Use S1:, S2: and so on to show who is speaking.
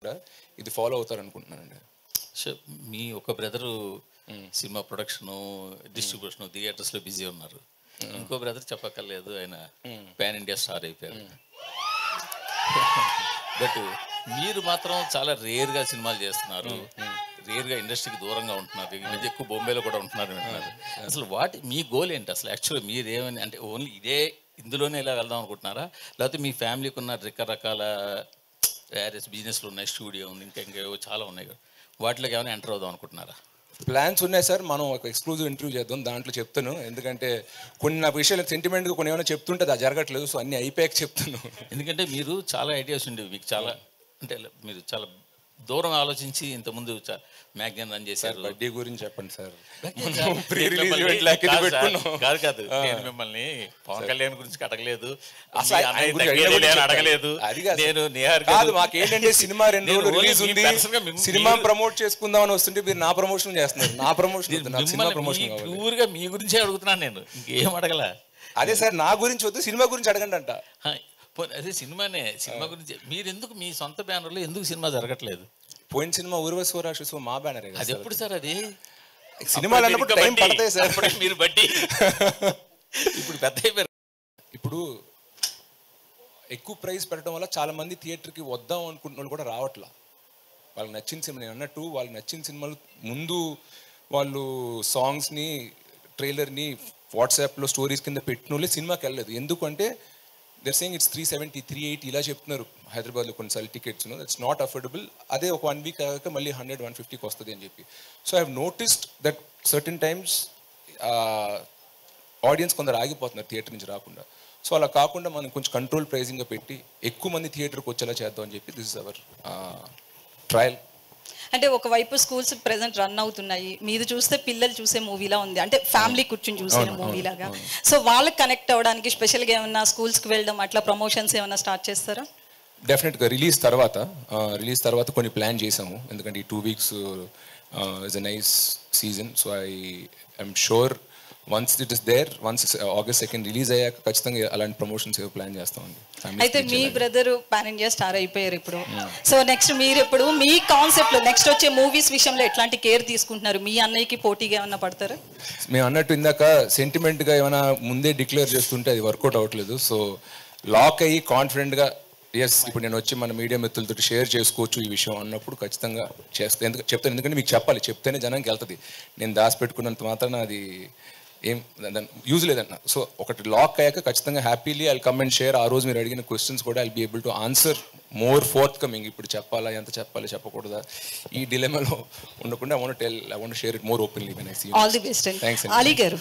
S1: కూడా ఇది ఫాలో అవుతారు అనుకుంటున్నానండి.
S2: సో మీ ఒక బ్రదరు సినిమా ప్రొడక్షను, డిస్ట్రిబ్యూషను, థియేటర్స్లో బిజీ ఉన్నారు. ఇంకో బ్రదర్ చెప్పక్కర్లేదు, ఆయన పాన్ ఇండియా స్టార్ అయిపోయారు. బట్ మీరు మాత్రం చాలా రేర్గా సినిమాలు చేస్తున్నారు, రేర్గా ఇండస్ట్రీకి దూరంగా ఉంటున్నారు. ఈ మధ్య ఎక్కువ బొంబేలో కూడా ఉంటున్నారు అంటున్నారు. అసలు మీ గోల్ ఏంటి అసలు? యాక్చువల్గా మీరేమని అంటే ఓన్లీ ఇందులోనే ఇలా వెళ్దాం అనుకుంటున్నారా, లేకపోతే మీ ఫ్యామిలీకి ఉన్న రకరకాల వేరియస్ బిజినెస్లు ఉన్నాయి, స్టూడియో ఉంది, ఇంకేవో చాలా ఉన్నాయి కదా, వాటిలోకి ఏమైనా ఎంటర్ అవుదాం అనుకుంటున్నారా?
S1: ప్లాన్స్ ఉన్నాయి సార్. మనం ఒక ఎక్స్క్లూజివ్ ఇంటర్వ్యూ చేద్దాం, దాంట్లో చెప్తాను. ఎందుకంటే కొన్ని నా విషయాలు సెంటిమెంట్గా కొన్ని ఏమైనా చెప్తుంటే అది జరగట్లేదు. సో అన్ని అయిపోయాక చెప్తాను.
S2: ఎందుకంటే మీరు చాలా ఐడియాస్ ఉండేవి మీకు, చాలా అంటే మీరు చాలా దూరం ఆలోచించి ఇంతకుముందు మ్యాగజైన్ రన్ చేశారు.
S1: బడ్డీ గురించి చెప్పండి సార్.
S2: కాదు నేను మిమ్మల్ని పవన్ కళ్యాణ్ గురించి అడగలేదు,
S1: అడగలేదు. కాదు, మాకేంటంటే సినిమా 2 రోజులు రిలీజ్ ఉంది, సినిమా ప్రమోట్ చేసుకుందామని వస్తుంటే మీరు నా ప్రమోషన్ చేస్తున్నారు. నా ప్రమోషన్
S2: ఊరుగా మీ గురించే అడుగుతున్నాను నేను, ఇంకేం అడగల.
S1: అదే సార్, నా గురించి వద్దు, సినిమా గురించి అడగండి అంట.
S2: అదే సినిమా గురించి మీరు ఎందుకు మీ సొంత బ్యానర్లో ఎందుకు సినిమా జరగట్లేదు?
S1: పోయిన సినిమా ఊర్వశివరాక్షసు మా బ్యానరే.
S2: అది ఎప్పుడు సార్? అది
S1: సినిమాలు అన్నప్పుడు టైం పడతాయి సార్.
S2: మీరు బట్టి ఇప్పుడు పెద్ద అయిపోయారు.
S1: ఇప్పుడు ఎక్కువ ప్రైస్ పెట్టడం వల్ల చాలా మంది థియేటర్కి వద్దాం అనుకుంటున్న వాళ్ళు కూడా రావట్లా. వాళ్ళకి నచ్చిన సినిమా, నేను అన్నట్టు వాళ్ళకి నచ్చిన సినిమాలు ముందు వాళ్ళు సాంగ్స్ని, ట్రైలర్ని వాట్సాప్లో స్టోరీస్ కింద పెట్టిన వాళ్ళే సినిమాకి వెళ్ళలేదు. ఎందుకంటే they're saying it's 370, 380 ఇలా చెప్తున్నారు హైదరాబాద్లో కొన్నిసార్లు టికెట్స్. That's not affordable. అదే ఒక 1 వీక్ అయ్యాక మళ్ళీ 100, 150కి వస్తుంది అని చెప్పి. So I have noticed that certain times audience కొందరు ఆగిపోతున్నారు థియేటర్ నుంచి రాకుండా. సో అలా కాకుండా మనం కొంచెం కంట్రోల్ ప్రైజింగ్గా పెట్టి ఎక్కువ మంది థియేటర్కి వచ్చేలా చేద్దాం అని చెప్పి దిస్ ఇస్ అవర్ ట్రయల్.
S3: అంటే ఒకవైపు స్కూల్స్ ప్రెసెంట్ రన్ అవుతున్నాయి, మీది చూస్తే పిల్లలు చూసే మూవీలా ఉంది, అంటే ఫ్యామిలీ కూర్చొని చూసే మూవీలాగా. సో వాళ్ళకి కనెక్ట్ అవ్వడానికి స్పెషల్గా ఏమన్నా స్కూల్స్కి వెళ్ళడం అట్లా ప్రమోషన్స్ ఏమైనా స్టార్ట్ చేస్తారా?
S1: డెఫినెట్గా రిలీజ్ తర్వాత కొన్ని ప్లాన్ చేసాము. ఎందుకంటే ఈ 2 weeks is a nice season. So I'm sure once it is there, once August 2 release అయ్యాక ఖచ్చితంగా అలాంటి ప్రమోషన్స్ ఏవో ప్లాన్ చేస్తామండి.
S3: అయితే మీ బ్రదర్ పాన్ ఇండియా స్టార్ అయిపోయారు ఇప్పుడు. సో నెక్స్ట్ మీరు ఇప్పుడు మీ కాన్సెప్ట్లో నెక్స్ట్ వచ్చే మూవీస్ విషయంలో ఎట్లాంటి కేర్ తీసుకుంటున్నారు? మీ అన్నయ్యకి పోటీగా ఏమన్నా పడతారా?
S1: మేము అన్నట్టు ఇందాక సెంటిమెంట్గా ఏమైనా ముందే డిక్లేర్ చేస్తుంటే అది వర్కౌట్ అవ్వట్లేదు. సో లాక్ అయ్యి కాన్ఫిడెంట్గా ఎస్ ఇప్పుడు నేను వచ్చి మన మీడియా మిత్రులతో షేర్ చేసుకోవచ్చు ఈ విషయం అన్నప్పుడు ఖచ్చితంగా చెప్తాను. ఎందుకంటే మీకు చెప్తేనే జనానికి వెళ్తుంది. నేను దాచిపెట్టుకున్నంత మాత్రాన అది ఏం యూజ్ లేదన్న. సో ఒకటి లాక్ అయ్యాక ఖచ్చితంగా happily I come and share. ఆ రోజు మీరు అడిగిన క్వశ్చన్స్ కూడా I be able to answer more forthcoming. ఇప్పుడు చెప్పాలా, ఎంత చెప్పాలి, చెప్పకూడదా, ఈ డిలెమాలో ఉండకుండా I want share it more openly when I see you.
S3: All the best.
S1: Thanks.
S3: Ali గారు.